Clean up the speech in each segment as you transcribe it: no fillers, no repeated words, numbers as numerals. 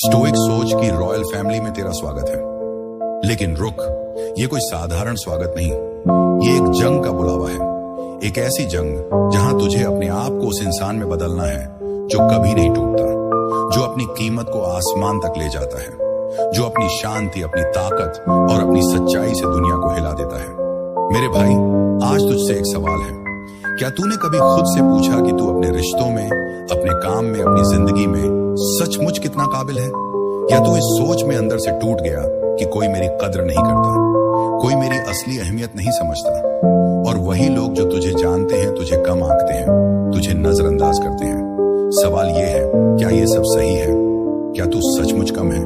Stoic सोच की royal family में तेरा स्वागत है। लेकिन रुक, ये कोई साधारण स्वागत नहीं, ये एक जंग का बुलावा है। एक ऐसी जंग जहां तुझे अपने आप को उस इंसान में बदलना है जो कभी नहीं टूटता, जो अपनी कीमत को आसमान तक ले जाता है, जो अपनी शांति, अपनी ताकत और अपनी सच्चाई से दुनिया को हिला देता है। मेरे भाई, आज तुझसे एक सवाल है। क्या तूने कभी खुद से पूछा कि तू अपने रिश्तों में, अपने काम में, अपनी जिंदगी में सचमुच कितना काबिल है? या तू इस सोच में अंदर से टूट गया कि कोई मेरी कद्र नहीं करता, कोई मेरी असली अहमियत नहीं समझता, और वही लोग जो तुझे जानते हैं तुझे कम आंकते हैं, तुझे नजरअंदाज करते हैं। सवाल ये है, क्या ये सब सही है? क्या तू सचमुच कम है?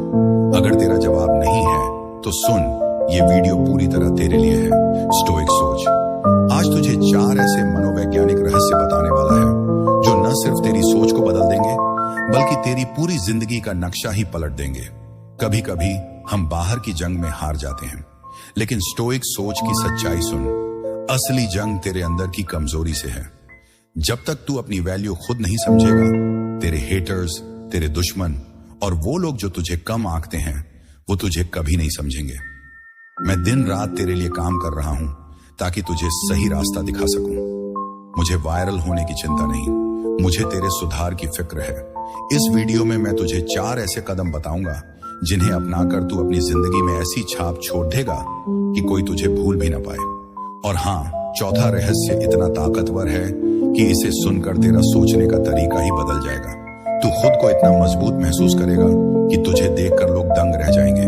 अगर तेरा जवाब नहीं है तो सुन, ये वीडियो पूरी तरह तेरे लिए है। स्टोइक सोच आज तुझे 4 ऐसे मनोवैज्ञानिक रहस्य बताने वाला है जो न सिर्फ तेरी सोच को बदल देंगे बल्कि तेरी पूरी जिंदगी का नक्शा ही पलट देंगे। कभी कभी हम बाहर की जंग में हार जाते हैं, लेकिन स्टोइक सोच की सच्चाई सुन, असली जंग तेरे अंदर की कमजोरी से है। जब तक तू अपनी वैल्यू खुद नहीं समझेगा, तेरे हेटर्स, तेरे दुश्मन और वो लोग जो तुझे कम आंकते हैं, वो तुझे कभी नहीं समझेंगे। मैं दिन रात तेरे लिए काम कर रहा हूं ताकि तुझे सही रास्ता दिखा सकूं। मुझे वायरल होने की चिंता नहीं, मुझे तेरे सुधार की फिक्र है। इस वीडियो में मैं तुझे 4 ऐसे कदम बताऊंगा जिन्हें अपनाकर तू अपनी जिंदगी में ऐसी छाप छोड़ देगा कि कोई तुझे भूल भी ना पाए। और हाँ, चौथा रहस्य इतना ताकतवर है कि इसे सुनकर तेरा सोचने का तरीका ही बदल जाएगा। तू खुद को इतना मजबूत महसूस करेगा कि तुझे देखकर लोग दंग रह जाएंगे।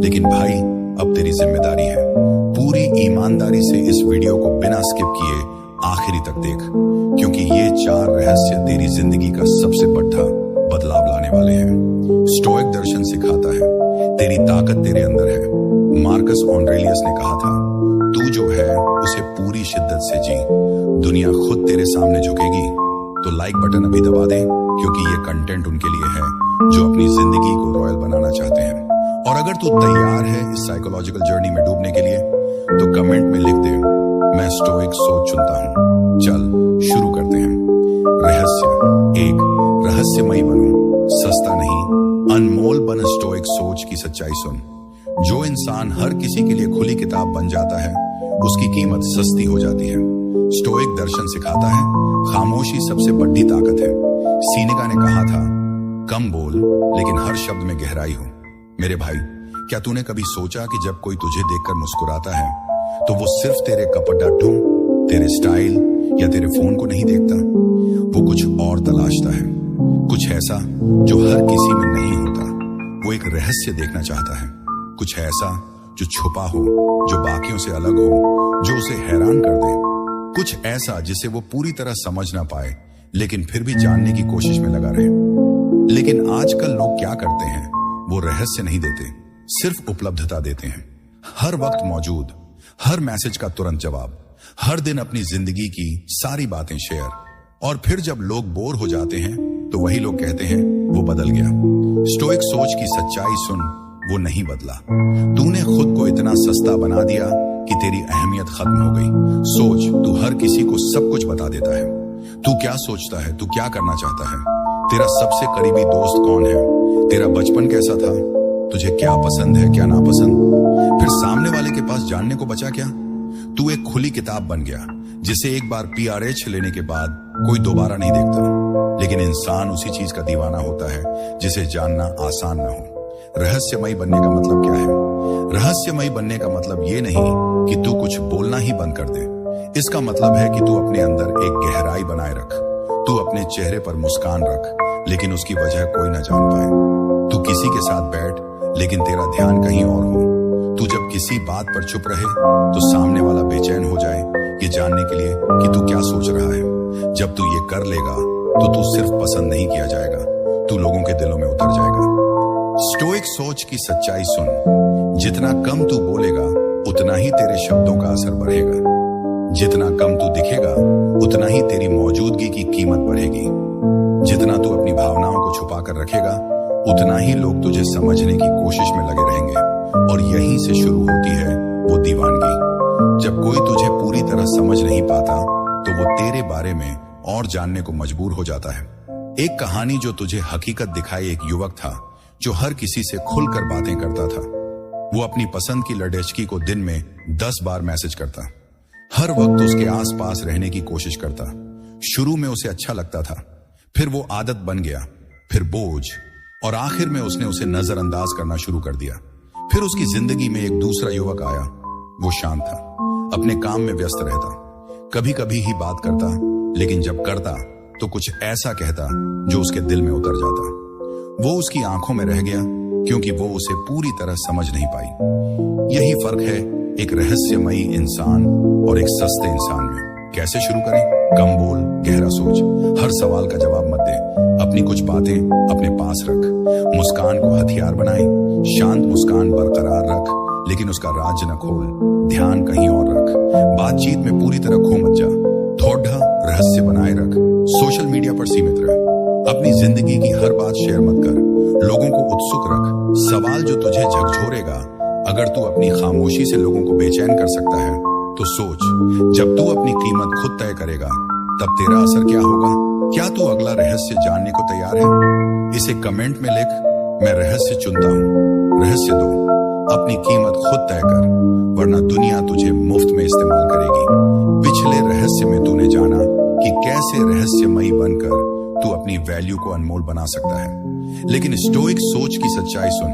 लेकिन भाई, अब तेरी जिम्मेदारी है, पूरी ईमानदारी से इस वीडियो को बिना स्किप किए आखिरी तक देख, क्योंकि ये 4 रहस्य तेरी जिंदगी का सबसे बड़ा बदलाव लाने वाले हैं। स्टोइक दर्शन सिखाता है, तेरी ताकत तेरे अंदर है। मार्कस ऑरेलियस ने कहा था, तू जो है उसे पूरी शिद्दत से जी, दुनिया खुद तेरे सामने झुकेगी। तो लाइक बटन अभी दबा दे, क्योंकि ये कंटेंट उनके लिए है जो अपनी जिंदगी को रॉयल बनाना चाहते हैं। और अगर तू तैयार है इस साइकोलॉजिकल जर्नी में डूबने के लिए, तो कमेंट में लिख दे, मैं स्टोइक सोच चुनता हूं। चल शुरू करते हैं। रहस्य 1, रहस्यमयी बनो, सस्ता नहीं, अनमोल बन। स्टोइक सोच की सच्चाई सुन, जो इंसान हर किसी के लिए खुली किताब बन जाता है, उसकी कीमत सस्ती हो जाती है। स्टोइक दर्शन सिखाता है, खामोशी सबसे बड़ी ताकत है। सीनेका ने कहा था, कम बोल लेकिन हर शब्द में गहराई हो। मेरे भाई, क्या तूने कभी सोचा कि जब कोई तुझे देखकर मुस्कुराता है तो वो सिर्फ तेरे कपड़ों, तेरे स्टाइल या तेरे फोन को नहीं देखता, वो कुछ और तलाशता है, कुछ ऐसा जो हर किसी में नहीं होता। वो एक रहस्य देखना चाहता है, कुछ ऐसा जो छुपा हो, जो बाकियों से अलग हो, जो उसे हैरान कर दे, कुछ ऐसा जिसे वो पूरी तरह समझ ना पाए लेकिन फिर भी जानने की कोशिश में लगा रहे। लेकिन आजकल लोग क्या करते हैं, वो रहस्य नहीं देते, सिर्फ उपलब्धता देते हैं। हर वक्त मौजूद, हर मैसेज का तुरंत जवाब, हर दिन अपनी जिंदगी की सारी बातें शेयर। और फिर जब लोग बोर हो जाते हैं तो वही लोग कहते हैं वो बदल गया। स्टोइक सोच की सच्चाई सुन, वो नहीं बदला। तूने खुद को इतना सस्ता बना दिया कि तेरी अहमियत खत्म हो गई। सोच, तू हर किसी को सब कुछ बता देता है। तू क्या सोचता है, तू क्या करना चाहता है, तेरा सबसे करीबी दोस्त कौन है, तेरा बचपन कैसा था, तुझे क्या पसंद है, क्या नापसंद, फिर सामने वाले के पास जानने को बचा क्या? तू एक खुली किताब बन गया जिसे एक बार PRH लेने के बाद कोई दोबारा नहीं देखता। लेकिन इंसान उसी चीज का दीवाना होता है जिसे जानना आसान ना हो। रहस्यमयी बनने का मतलब क्या है? रहस्यमयी बनने का मतलब ये नहीं कि तू कुछ बोलना ही बंद कर दे। इसका मतलब है कि तू अपने अंदर एक गहराई बनाए रख, तू अपने चेहरे पर मुस्कान रख लेकिन उसकी वजह कोई ना जान पाए। तू किसी के साथ बैठ लेकिन तेरा ध्यान कहीं और हो। तू जब किसी बात पर चुप रहे तो सामने वाला बेचैन हो जाए ये जानने के लिए कि तू क्या सोच रहा है। जब तू ये कर लेगा तो तू सिर्फ पसंद नहीं किया जाएगा, तू लोगों के दिलों में उतर जाएगा। स्टोइक सोच की सच्चाई सुन, जितना कम तू बोलेगा उतना ही तेरे शब्दों का असर बढ़ेगा। जितना कम तू दिखेगा उतना ही तेरी मौजूदगी की कीमत बढ़ेगी। जितना तू अपनी भावनाओं को छुपा कर रखेगा उतना ही लोग तुझे समझने की कोशिश में लगे रहेंगे। और यहीं से शुरू होती है वो दीवानगी। जब कोई तुझे पूरी तरह समझ नहीं पाता तो वो तेरे बारे में और जानने को मजबूर हो जाता है। एक कहानी जो तुझे हकीकत दिखाई, एक युवक था जो हर किसी से खुलकर बातें करता था। वो अपनी पसंद की लड़ेचकी को दिन में 10 बार मैसेज करता, हर वक्त उसके आसपास रहने की कोशिश करता। शुरू में उसे अच्छा लगता था, फिर वो आदत बन गया, फिर बोझ, और आखिर में उसने उसे नजरअंदाज करना शुरू कर दिया। फिर उसकी जिंदगी में एक दूसरा युवक आया। वो शांत था, अपने काम में व्यस्त रहता, कभी कभी ही बात करता, लेकिन जब करता तो कुछ ऐसा कहता जो उसके दिल में उतर जाता। वो उसकी आंखों में रह गया, क्योंकि वो उसे पूरी तरह समझ नहीं पाई। यही फर्क है एक रहस्यमयी इंसान और एक सस्ते इंसान में। कैसे शुरू करें? कम बोल, गहरा सोच, हर सवाल का जवाब मत दे, अपनी कुछ बातें अपने पास रख, मुस्कान को हथियार बनाए, शांत मुस्कान बरकरार रख, लेकिन उसका राज न खोल, ध्यान कहीं और रख, बातचीत में पूरी तरह खो मत जा, थोड़ा रहस्य बनाए रख, सोशल मीडिया पर सीमित रह, अपनी जिंदगी की हर बात शेयर मत कर, लोगों को उत्सुक रख, सवाल जो तुझे झकझोरेगा। अगर तू अपनी खामोशी से लोगों को बेचैन कर सकता है तो सोच, जब तू अपनी कीमत खुद तय करेगा तब तेरा असर क्या होगा? क्या तू अगला रहस्य जानने को तैयार है? इसे कमेंट में लिख, मैं रहस्य चुनता हूं। रहस्य दो, अपनी कीमत खुद तय कर, वरना दुनिया तुझे मुफ्त में इस्तेमाल करेगी। पिछले रहस्य में तूने जाना कि कैसे रहस्यमयी बनकर तू अपनी वैल्यू को अनमोल बना सकता है। लेकिन स्टोइक सोच की सच्चाई सुन,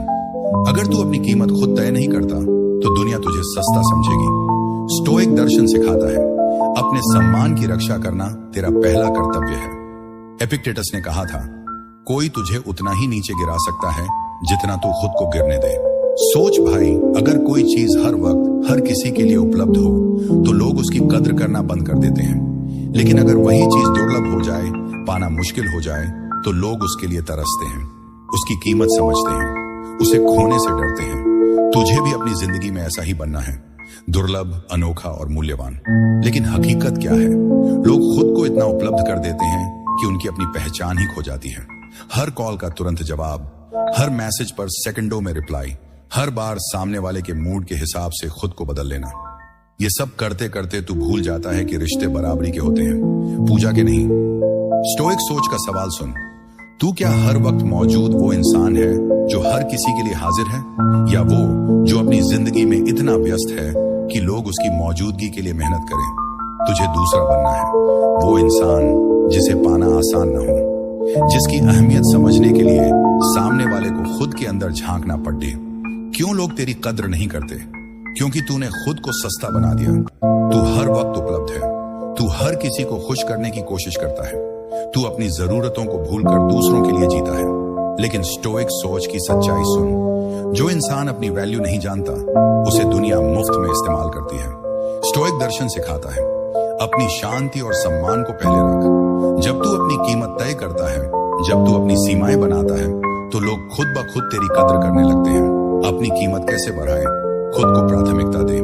अगर तू अपनी कीमत खुद तय नहीं करता तो दुनिया तुझे सस्ता समझेगी। स्टोइक दर्शन सिखाता है, अपने सम्मान की रक्षा करना तेरा पहला कर्तव्य है। एपिक्टेटस ने कहा था, कोई तुझे उतना ही नीचे गिरा सकता है जितना तू खुद को गिरने दे। सोच भाई, अगर कोई चीज हर वक्त हर किसी के लिए उपलब्ध हो तो लोग उसकी कद्र करना बंद कर देते हैं, लेकिन अगर वही चीज दुर्लभ हो जाए, पाना मुश्किल हो जाए, तो लोग उसके लिए तरसते हैं, उसकी कीमत समझते हैं, उसे खोने से डरते हैं। तुझे भी अपनी जिंदगी में ऐसा ही बनना है, दुर्लभ, अनोखा और मूल्यवान। लेकिन हकीकत क्या है? लोग खुद को इतना उपलब्ध कर देते हैं कि उनकी अपनी पहचान ही खो जाती है। हर कॉल का तुरंत जवाब, हर मैसेज पर सेकंडों में रिप्लाई, हर बार सामने वाले के मूड के हिसाब से खुद को बदल लेना। ये सब करते करते तू भूल जाता है कि रिश्ते बराबरी के होते हैं, पूजा के नहीं। स्टोइक सोच का सवाल सुन, तू क्या हर वक्त मौजूद वो इंसान है जो हर किसी के लिए हाजिर है, या वो जो अपनी जिंदगी में इतना व्यस्त है कि लोग उसकी मौजूदगी के लिए मेहनत करें? तुझे दूसरा बनना है, वो इंसान जिसे पाना आसान न हो, जिसकी अहमियत समझने के लिए सामने वाले को खुद के अंदर झांकना पड़े। क्यों लोग तेरी कद्र नहीं करते? क्योंकि तूने खुद को सस्ता बना दिया। तू हर वक्त उपलब्ध है, तू हर किसी को खुश करने की कोशिश करता है, तू अपनी जरूरतों को भूलकर दूसरों के लिए जीता है। लेकिन स्टोइक सोच की सच्चाई सुन, जो इंसान अपनी वैल्यू नहीं जानता उसे दुनिया मुफ्त में इस्तेमाल करती है। स्टोइक दर्शन सिखाता है, अपनी शांति और सम्मान को पहले रख। जब तू अपनी कीमत तय करता है, जब तू अपनी सीमाएं बनाता है, तो लोग खुद ब खुद तेरी कद्र करने लगते हैं। अपनी कीमत कैसे बढ़ाएं? खुद को प्राथमिकता दे।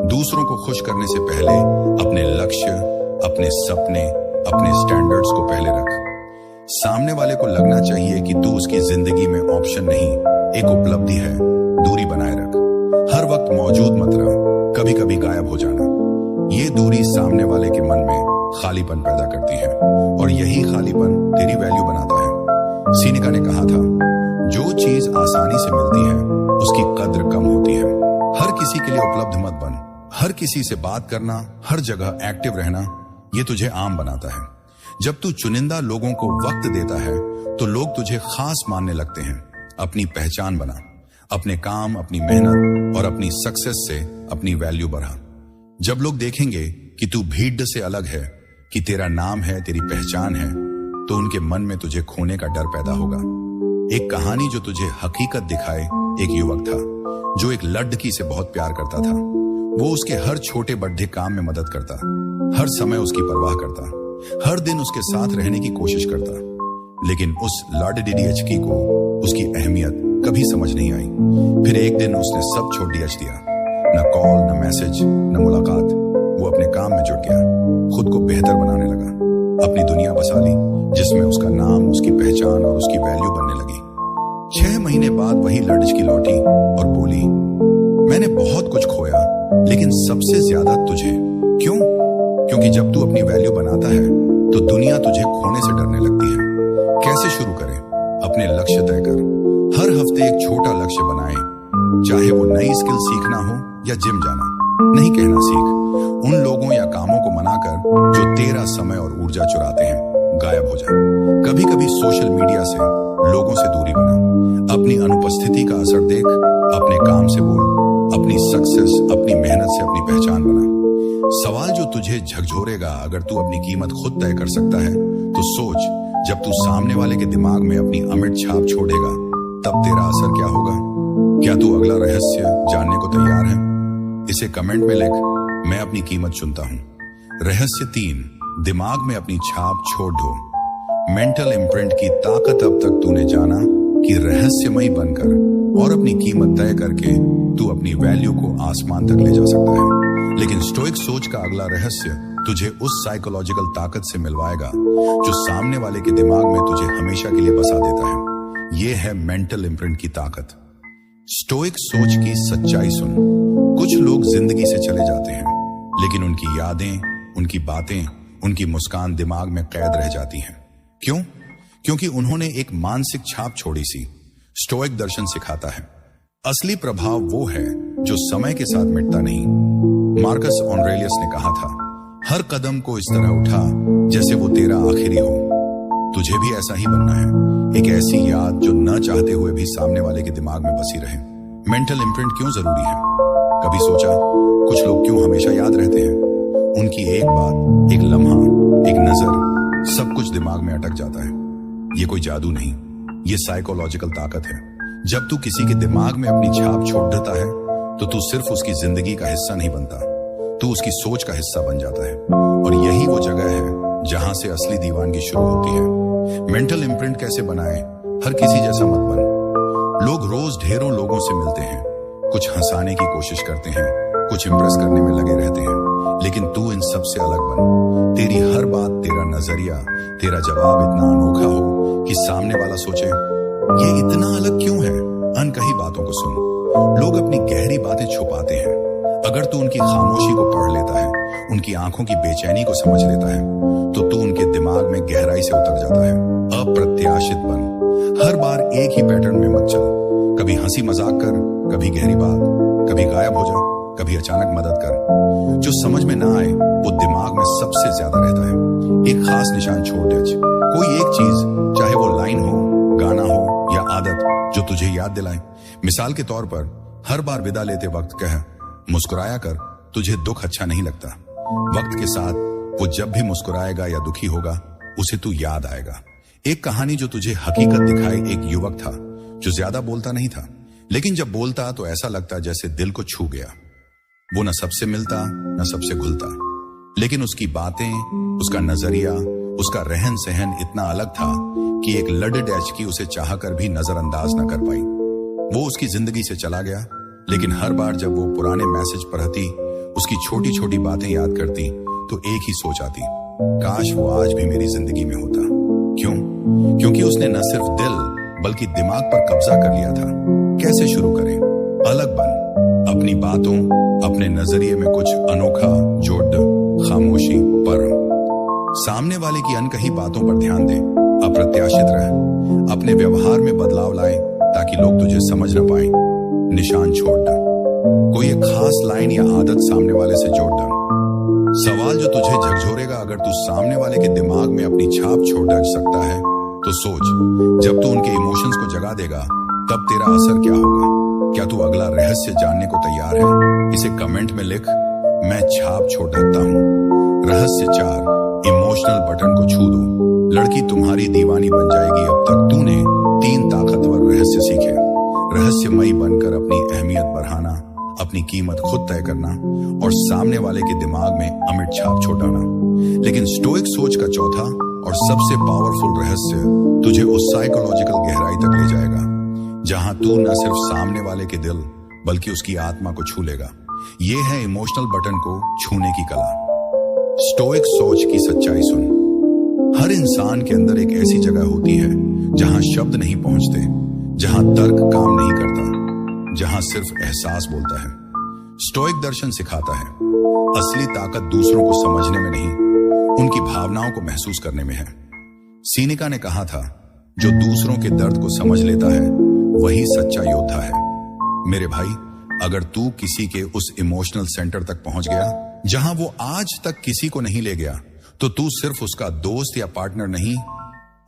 दूसरों को खुश करने से पहले अपने लक्ष्य, अपने सपने, अपने स्टैंडर्ड्स को पहले रख। सामने वाले को लगना चाहिए कि तू उसकी जिंदगी में ऑप्शन नहीं, एक उपलब्धि है। दूरी बनाए रख, हर वक्त मौजूद मत रह, कभी कभी गायब हो जाना। ये दूरी सामने वाले के मन में खालीपन पैदा करती है, और यही खालीपन तेरी वैल्यू बनाता है। सीनेका ने कहा था, जो चीज आसानी से मिलती है उसकी कद्र कम होती है। हर किसी के लिए उपलब्ध मत बन। हर किसी से बात करना, हर जगह एक्टिव रहना, ये तुझे आम बनाता है। जब तू चुनिंदा लोगों को वक्त देता है तो लोग तुझे खास मानने लगते हैं। अपनी पहचान बना, अपने काम, अपनी मेहनत और अपनी सक्सेस से अपनी वैल्यू बढ़ा। जब लोग देखेंगे कि तू भीड़ से अलग है, कि तेरा नाम है, तेरी पहचान है, तो उनके मन में तुझे खोने का डर पैदा होगा। एक कहानी जो तुझे हकीकत दिखाए, एक युवक था जो एक लड़की से बहुत प्यार करता था। वो उसके हर छोटे बड़े काम में मदद करता, हर समय उसकी परवाह करता, हर दिन उसके साथ रहने की कोशिश करता। लेकिन उस लड़की को उसकी अहमियत कभी समझ नहीं आई। फिर एक दिन उसने सब छोड़ दिया, न कॉल, न मैसेज, न मुलाकात। वो अपने काम में जुट गया, खुद को बेहतर बनाने लगा, अपनी दुनिया बसा ली जिसमें उसका नाम, उसकी पहचान और उसकी वैल्यू बनने लगी। 6 महीने बाद वही लड़की लौटी और बोली, मैंने बहुत कुछ खोया लेकिन सबसे ज्यादा तुझे। क्यों? क्योंकि जब तू अपनी वैल्यू बनाता है तो दुनिया तुझे खोने से डरने लगती है। कैसे शुरू करें? अपने लक्ष्य तय कर, हर हफ्ते एक छोटा लक्ष्य बनाएं, चाहे वो नई स्किल सीखना हो या जिम जाना। नहीं कहना सीख, उन लोगों या कामों को मना कर जो तेरा समय और ऊर्जा चुराते हैं। गायब हो जा। कभी कभी सोशल मीडिया से लोगों से दूरी बना। अपनी अनुपस्थिति का असर देख, अपने काम से बोल, अपनी सक्सेस अपनी मेहनत से अपनी पहचान बना। सवाल जो तुझे झकझोरेगा, अगर तू अपनी कीमत खुद तय कर सकता है तो सोच, जब तू सामने वाले के दिमाग में अपनी अमिट छाप छोड़ेगा तब तेरा असर क्या होगा। क्या तू अगला रहस्य जानने को तैयार है? इसे कमेंट में लिख, मैं अपनी कीमत चुनता हूं। रहस्य 3, दिमाग में अपनी छाप छोड़ दो। मेंटल इम्प्रिंट की ताकत अब तक तूने जाना कि रहस्यमयी बनकर और अपनी कीमत तय करके तू अपनी वैल्यू को आसमान तक ले जा सकता है। लेकिन स्टोइक सोच का अगला रहस्य तुझे उस साइकोलॉजिकल ताकत से मिलवाएगा जो सामने वाले के दिमाग में तुझे हमेशा के लिए बसा देता है। यह है मेंटल इम्प्रिंट की ताकत। स्टोइक सोच की सच्चाई सुन। कुछ लोग जिंदगी से चले जाते हैं, लेकिन उनकी यादें, उनकी बातें, उनकी मुस्कान दिमाग में कैद रह जाती हैं। क्यों? क्योंकि उन्होंने एक मानसिक छाप छोड़ी सी। स्टोइक दर्शन सिखाता है, असली प्रभाव वो है जो समय के साथ मिटता नहीं। मार्कस ऑरेलियस ने कहा था, हर कदम को इस तरह उठा जैसे वो तेरा आखिरी हो। तुझे भी ऐसा ही बनना है, एक ऐसी याद जो न चाहते हुए भी सामने वाले के दिमाग में बसी रहे। मेंटल इम्प्रिंट क्यों जरूरी है? कभी सोचा कुछ लोग क्यों हमेशा याद रहते हैं? उनकी एक बात, एक लम्हा, एक नजर, सब कुछ दिमाग में अटक जाता है। ये कोई जादू नहीं, ये साइकोलॉजिकल ताकत है। जब तू किसी के दिमाग में अपनी छाप छोड़ देता है तो तू सिर्फ उसकी जिंदगी का हिस्सा नहीं बनता, तू उसकी सोच का हिस्सा बन जाता है। और यही वो जगह है जहां से असली दीवानगी शुरू होती है। मेंटल इम्प्रिंट कैसे बनाएं? हर किसी जैसा मत बन। लोग रोज ढेरों लोगों से मिलते हैं, कुछ हंसाने की कोशिश करते हैं, कुछ इंप्रेस करने में लगे रहते हैं, लेकिन तू इन सब से अलग बन। तेरी हर बात, तेरा नजरिया, तेरा जवाब इतना अनोखा हो कि सामने वाला सोचे, ये इतना अलग क्यों है? अनकही बातों को सुन। लोग अपनी गहरी बातें छुपाते हैं। अगर तू उनकी खामोशी को पढ़ लेता है, उनकी आंखों की बेचैनी को समझ लेता है, तो तू उनके दिमाग में गहराई से उतर जाता है। अप्रत्याशित बन। हर बार एक ही पैटर्न में मत चल। कभी हंसी मजाक कर, कभी गहरी बात, कभी गायब हो जा, कभी अचानक मदद कर। जो समझ में ना आए वो दिमाग में सबसे ज्यादा रहता है। एक खास निशान छोड़ दे। कोई एक चीज, चाहे वो लाइन हो, गाना हो या आदत, जो तुझे याद दिलाए। मिसाल के तौर पर, हर बार विदा लेते वक्त कह, मुस्कुराया कर, तुझे दुख अच्छा नहीं लगता। वक्त के साथ वो जब भी मुस्कुराएगा या दुखी होगा, उसे तू याद आएगा। एक कहानी जो तुझे हकीकत दिखाए, एक युवक था जो ज्यादा बोलता नहीं था, लेकिन जब बोलता तो ऐसा लगता जैसे दिल को छू गया। वो न सबसे मिलता न सबसे घुलता, लेकिन उसकी बातें, उसका नजरिया, उसका रहन सहन इतना अलग था कि एक लडेड एचकी उसे चाहकर भी नजरअंदाज न कर पाई। वो उसकी जिंदगी से चला गया, लेकिन हर बार जब वो पुराने मैसेज पढ़ती, उसकी छोटी छोटी बातें याद करती, तो एक ही सोच आती, काश वो आज भी मेरी जिंदगी में होता। क्यों? क्योंकि उसने न सिर्फ दिल बल्कि दिमाग पर कब्जा कर लिया था। कैसे शुरू करें? अलग बन। अपनी बातों, अपने नजरिए में कुछ अनोखा जोड़ दो। खामोशी पर सामने वाले की अनकही बातों पर ध्यान दे। अप्रत्याशित रह। अपने व्यवहार में बदलाव लाए ताकि लोग तुझे समझ न पाए। निशान छोड़ दे। कोई एक खास लाइन या आदत सामने वाले से जोड़ दे। सवाल जो तुझे झकझोरेगा, अगर तू सामने वाले के दिमाग में अपनी छाप छोड़ सकता है तो सोच, जब तू उनके इमोशंस को जगा देगा तब तेरा असर क्या होगा। क्या तू अगला रहस्य जानने को तैयार है? इसे कमेंट में लिख, मैं छाप छोड़ सकता हूं। रहस्य 4, इमोशनल बटन को छू दो। लड़की तुम्हारी दीवानी बन जाएगी। अब तक तूने 3 ताकतवर रहस्य सीखे। रहस्यमयी बनकर अपनी अहमियत बढ़ाना, अपनी कीमत खुद तय करना और सामने वाले के दिमाग में अमिट छाप छोड़ाना। लेकिन स्टोइक सोच का चौथा और सबसे पावरफुल रहस्य तुझे उस साइकोलॉजिकल गहराई तक ले जाएगा जहां तू न सिर्फ सामने वाले के दिल बल्कि उसकी आत्मा को छू लेगा। यह है इमोशनल बटन को छूने की कला। स्टोइक सोच की सच्चाई सुन। हर इंसान के अंदर एक ऐसी जगह होती है जहां शब्द नहीं पहुंचते, जहां तर्क काम नहीं करता, जहां सिर्फ एहसास बोलता है। स्टोइक दर्शन सिखाता है, असली ताकत दूसरों को समझने में नहीं, उनकी भावनाओं को महसूस करने में है। सीनेका ने कहा था, जो दूसरों के दर्द को समझ लेता है वही सच्चा योद्धा है। मेरे भाई, अगर तू किसी के उस इमोशनल सेंटर तक पहुंच गया जहां वो आज तक किसी को नहीं ले गया, तो तू सिर्फ उसका दोस्त या पार्टनर नहीं,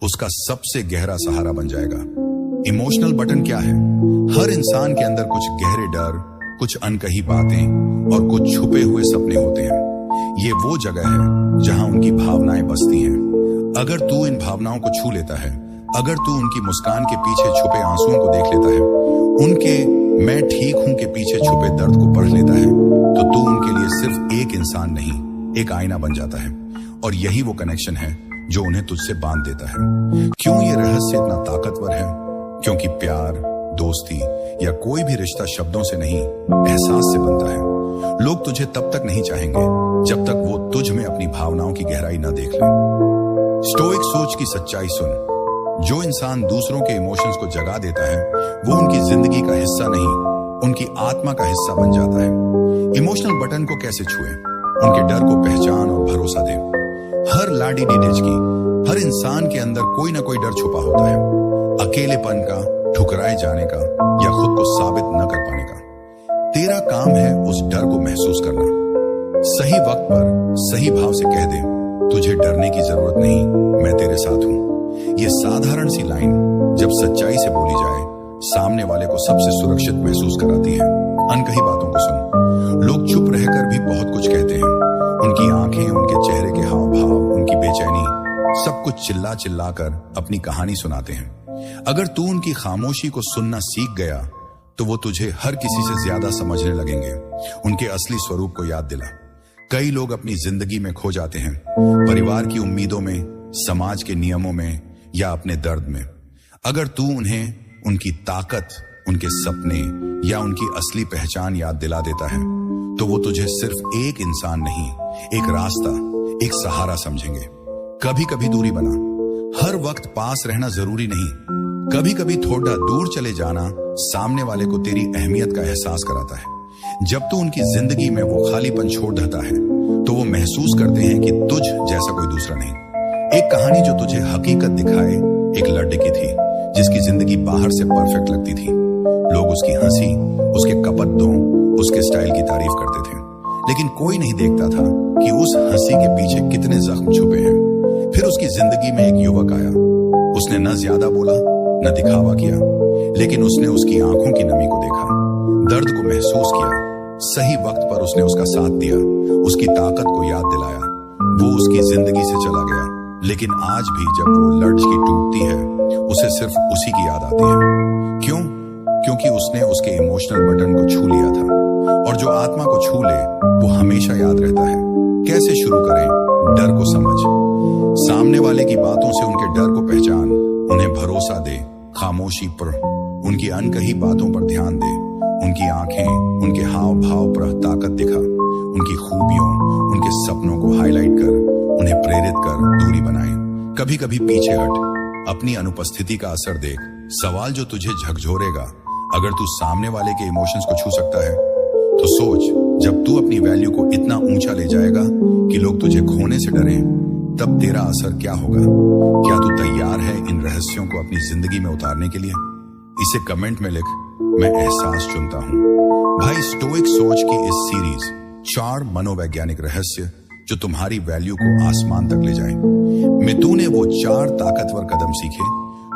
उसका सबसे गहरा सहारा बन जाएगा। इमोशनल बटन क्या है? हर इंसान के अंदर कुछ गहरे डर, कुछ अनकही बातें और कुछ छुपे हुए सपने होते हैं। ये वो जगह है जहां उनकी भावनाएं बसती हैं। अगर तू इन भावनाओं को छू लेता है, अगर तू उनकी मुस्कान के पीछे छुपे आंसुओं को देख लेता है, उनके मैं ठीक हूं के पीछे छुपे दर्द को पढ़ लेता है, तो तू उनके लिए सिर्फ एक इंसान नहीं, एक आईना बन जाता है। और यही वो कनेक्शन है जो उन्हें तुझसे बांध देता है। क्यों ये रहस्य इतना ताकतवर है? क्योंकि प्यार, दोस्ती या कोई भी रिश्ता शब्दों से नहीं, एहसास से बनता है। लोग तुझे तब तक नहीं चाहेंगे जब तक वो तुझ में अपनी भावनाओं की गहराई न देख ले। स्टोइक सोच की सच्चाई सुन। जो इंसान दूसरों के इमोशंस को जगा देता है, वो उनकी जिंदगी का हिस्सा नहीं, उनकी आत्मा का हिस्सा बन जाता है। इमोशनल बटन को कैसे छुए? उनके डर को पहचान और भरोसा दे। हर लाडी डीडेज की, हर इंसान के अंदर कोई ना कोई डर छुपा होता है। अकेलेपन का, ठुकराए जाने का या खुद को साबित न कर पाने का। तेरा काम है उस डर को महसूस करना। सही वक्त पर सही भाव से कह दे, तुझे डरने की जरूरत नहीं, मैं तेरे साथ हूं। ये साधारण सी लाइन जब सच्चाई से बोली जाए, सामने वाले को सबसे सुरक्षित महसूस कराती है। अनकही बातों को सुन। लोग चुप रहकर भी बहुत कुछ कहते हैं। उनकी आंखें, उनके चेहरे के हाव भाव, उनकी बेचैनी, सब कुछ चिल्ला चिल्ला कर अपनी कहानी सुनाते हैं। अगर तू उनकी खामोशी को सुनना सीख गया, तो वो तुझे हर किसी से ज्यादा समझने लगेंगे। उनके असली स्वरूप को याद दिला। कई लोग अपनी जिंदगी में खो जाते हैं, परिवार की उम्मीदों में, समाज के नियमों में या अपने दर्द में। अगर तू उन्हें उनकी ताकत, उनके सपने या उनकी असली पहचान याद दिला देता है, तो वो तुझे सिर्फ एक इंसान नहीं, एक रास्ता, एक सहारा समझेंगे। कभी कभी दूरी बना। हर वक्त पास रहना जरूरी नहीं। कभी कभी थोड़ा दूर चले जाना सामने वाले को तेरी अहमियत का एहसास कराता है। जब तू उनकी जिंदगी में वो खालीपन छोड़ देता है, तो वो महसूस करते हैं कि तुझ जैसा कोई दूसरा नहीं। एक कहानी जो तुझे हकीकत दिखाए, एक लड़की थी जिसकी जिंदगी बाहर से परफेक्ट लगती थी। लोग उसकी हंसी, उसके कपड़ों, उसके स्टाइल की तारीफ करते थे, लेकिन कोई नहीं देखता था कि उस हंसी के पीछे कितने जख्म छुपे हैं। फिर उसकी जिंदगी में एक युवक आया। उसने न ज्यादा बोला, न दिखावा किया, लेकिन उसने उसकी आंखों की नमी को देखा, दर्द को महसूस किया। सही वक्त पर उसने उसका साथ दिया, उसकी ताकत को याद दिलाया। वो उसकी जिंदगी से चला गया, लेकिन आज भी जब वो लड़की टूटती है, उसे सिर्फ उसी की याद आती है। क्यों? क्योंकि उसने उसके इमोशनल बटन को छू लिया था। और जो आत्मा को छू ले, वो हमेशा याद रहता है। कैसे शुरू करें? डर को समझ। सामने वाले की बातों से उनके डर को पहचान, उन्हें भरोसा दे। खामोशी पर उनकी अनकही बातों पर ध्यान दे। उनकी आंखें, उनके हाव भाव पर ताकत दिखा। उनकी खूबियों, उनके सपनों को हाईलाइट कर, उन्हें प्रेरित कर दूरी बनाए। कभी कभी पीछे हट, अपनी अनुपस्थिति का असर देख। सवाल जो तुझे झकझोरेगा, अगर तू सामने वाले के इमोशंस को छू सकता है, तो सोच, जब तू अपनी वैल्यू को इतना ऊंचा ले जाएगा कि लोग तुझे खोने से डरें, तब तेरा असर क्या होगा? क्या तू तैयार है इन रहस्यों को अपनी जिंदगी में उतारने के लिए? इसे कमेंट में लिख, मैं एहसास चुनता हूं। भाई, स्टोइक सोच की इस सीरीज 4 मनोवैज्ञानिक रहस्य जो तुम्हारी वैल्यू को आसमान तक ले जाए, में तूने वो 4 ताकतवर कदम सीखे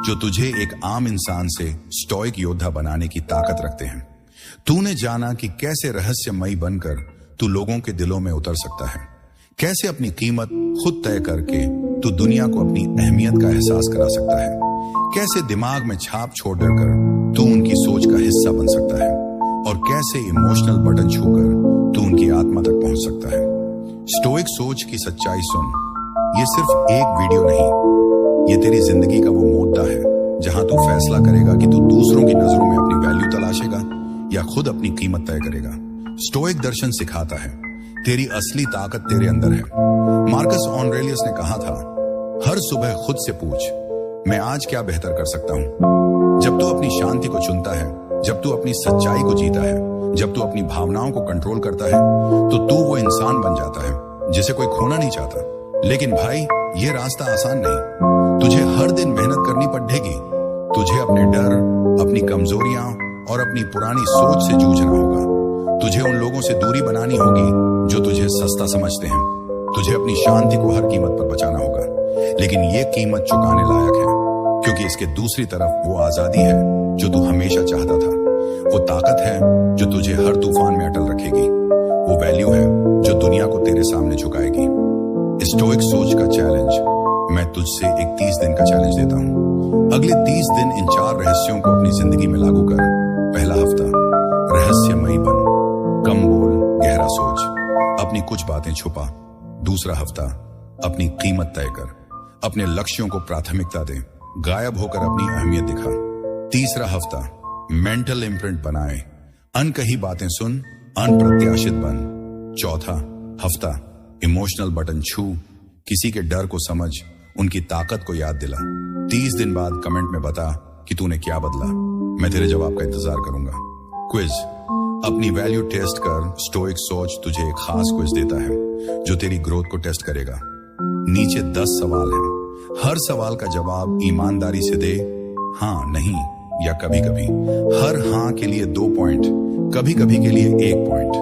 जो तुझे एक आम इंसान से स्टोइक योद्धा बनाने की ताकत रखते हैं। तूने जाना कि कैसे रहस्यमयी बनकर तू लोगों के दिलों में उतर सकता है, कैसे अपनी कीमत खुद तय करके तू दुनिया को अपनी अहमियत का एहसास करा सकता है, कैसे दिमाग में छाप छोड़ कर तू उनकी सोच का हिस्सा बन सकता है, और कैसे इमोशनल बटन छूकर तू उनकी आत्मा तक पहुंच सकता है। स्टोइक सोच की सच्चाई सुन। ये सिर्फ एक वीडियो नहीं, ये तेरी जिंदगी का वो मुद्दा है जहां तू फैसला करेगा कि तू दूसरों की नजरों में अपनी वैल्यू तलाशेगा या खुद अपनी कीमत तय करेगा। स्टोइक दर्शन सिखाता है, तेरी असली ताकत तेरे अंदर है। मार्कस ऑरेलियस ने कहा था, हर सुबह खुद से पूछ, मैं आज क्या बेहतर कर सकता हूं। जब तू अपनी शांति को चुनता है, जब तू अपनी सच्चाई को जीता है, जब तू अपनी भावनाओं को कंट्रोल करता है, तो तू वो इंसान बन जाता है जिसे कोई खोना नहीं चाहता। लेकिन भाई, ये रास्ता आसान नहीं। तुझे हर दिन मेहनत करनी पड़ेगी। तुझे अपने डर, अपनी कमजोरियां और अपनी पुरानी सोच से जूझना होगा। तुझे उन लोगों से दूरी बनानी होगी जो तुझे सस्ता समझते हैं। तुझे अपनी शांति को हर कीमत पर बचाना होगा, लेकिन यह कीमत चुकाने लायक है, क्योंकि इसके दूसरी तरफ वो आजादी है जो तू हमेशा चाहता था। वो ताकत है जो तुझे हर तूफान में अटल रखेगी। वो वैल्यू है जो दुनिया को तेरे सामने झुकाएगी। स्टोइक सोच का चैलेंज, मैं तुझसे एक 30 दिन का चैलेंज देता हूं। अगले 30 दिन इन 4 रहस्यों को अपनी जिंदगी में लागू कर। पहला हफ्ता, रहस्यमयी बन, कम बोल, गहरा सोच, अपनी कुछ बातें छुपा। दूसरा हफ्ता, अपनी कीमत तय कर, अपने लक्ष्यों को प्राथमिकता दे, गायब होकर अपनी अहमियत दिखा। तीसरा हफ्ता, मेंटल इम्प्रिंट बनाए, अनकही बातें सुन, अनप्रत्याशित बन। चौथा हफ्ता, इमोशनल बटन छू, किसी के डर को समझ, उनकी ताकत को याद दिला। 30 दिन बाद कमेंट में बता कि तूने क्या बदला। मैं तेरे जवाब का इंतजार करूंगा। क्विज, अपनी वैल्यू टेस्ट कर। स्टोइक सोच तुझे एक खास क्विज देता है जो तेरी ग्रोथ को टेस्ट करेगा। नीचे 10 सवाल हैं। हर सवाल का जवाब ईमानदारी से दे, हाँ, नहीं या कभी कभी। हर हाँ के लिए 2 पॉइंट, कभी कभी के लिए 1 पॉइंट,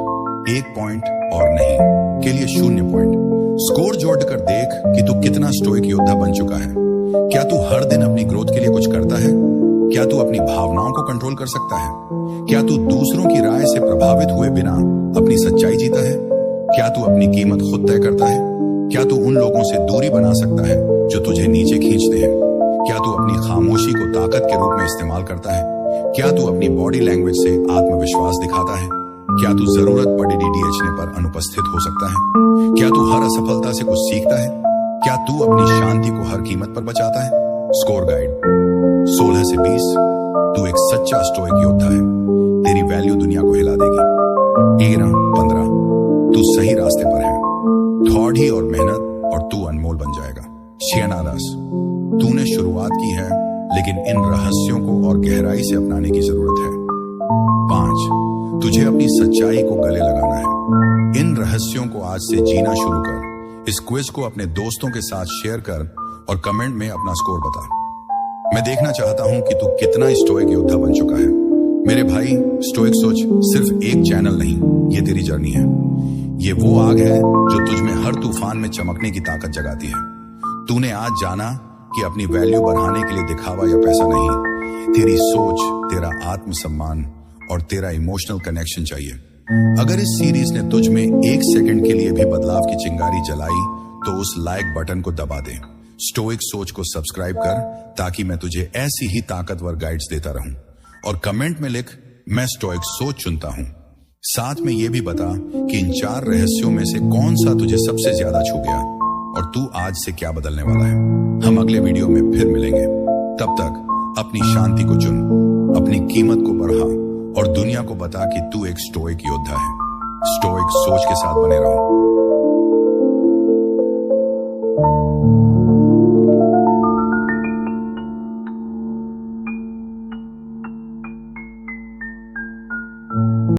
1 पॉइंट और नहीं के लिए 0 पॉइंट। स्कोर जोड़कर देख कि तू कितना स्टोइक योद्धा बन चुका है। क्या तू हर दिन अपनी ग्रोथ के लिए कुछ करता है? क्या तू अपनी भावनाओं को कंट्रोल कर सकता है? क्या तू दूसरों की राय से प्रभावित हुए बिना अपनी सच्चाई जीता है? क्या तू अपनी कीमत खुद तय करता है? क्या तू उन लोगों से दूरी बना सकता है जो तुझे नीचे खींचते हैं? क्या तू अपनी खामोशी को ताकत के रूप में इस्तेमाल करता है? क्या तू अपनी बॉडी लैंग्वेज से आत्मविश्वास दिखाता है? क्या तू जरूरत पड़े डीडीएचने पर अनुपस्थित हो सकता है? क्या तू हर असफलता से कुछ सीखता है? क्या तू अपनी शांति को हर कीमत पर बचाता है? स्कोर गाइड, 16 से 20, तू एक सच्चा स्टोइक योद्धा है। तेरी वैल्यू दुनिया को हिला देगी। 13, 15, तू सही रास्ते पर है। थोड़ी और मेहनत और तू अनमोल बन जाएगा। 6, तूने शुरुआत की है, लेकिन इन रहस्यों को और गहराई से अपनाने की जरूरत है। 5, तुझे अपनी सच्चाई को गले लगाना है। इन रहस्यों को आज से जीना शुरू कर। इस क्विज को अपने दोस्तों के साथ शेयर कर और कमेंट में अपना स्कोर बता। मैं देखना चाहता हूं कि तू कितना स्टोइक योद्धा बन चुका है। मेरे भाई, स्टोइक सोच सिर्फ एक चैनल नहीं, ये तेरी जर्नी है। ये वो आग है जो तुझ में हर तूफान में चमकने की ताकत जगाती है। तूने आज जाना कि अपनी वैल्यू बढ़ाने के लिए दिखावा या पैसा नहीं, तेरी सोच, तेरा आत्मसम्मान और तेरा इमोशनल कनेक्शन चाहिए। अगर इस सीरीज ने तुझ में 1 सेकंड के लिए भी बदलाव की चिंगारी जलाई, तो उस लाइक बटन को दबा दे। स्टोइक सोच को सब्सक्राइब कर, ताकि मैं तुझे ऐसी ही ताकतवर गाइड्स देता रहूं। और कमेंट में लिख, मैं स्टोइक सोच चुनता हूं। साथ में यह भी बता कि इन 4 रहस्यों में से कौन सा तुझे सबसे ज्यादा छू गया और तू आज से क्या बदलने वाला है। हम अगले वीडियो में फिर मिलेंगे। तब तक अपनी शांति को चुन, अपनी कीमत को बढ़ा और दुनिया को बता कि तू एक स्टोइक योद्धा है। स्टोइक सोच के साथ बने रहो।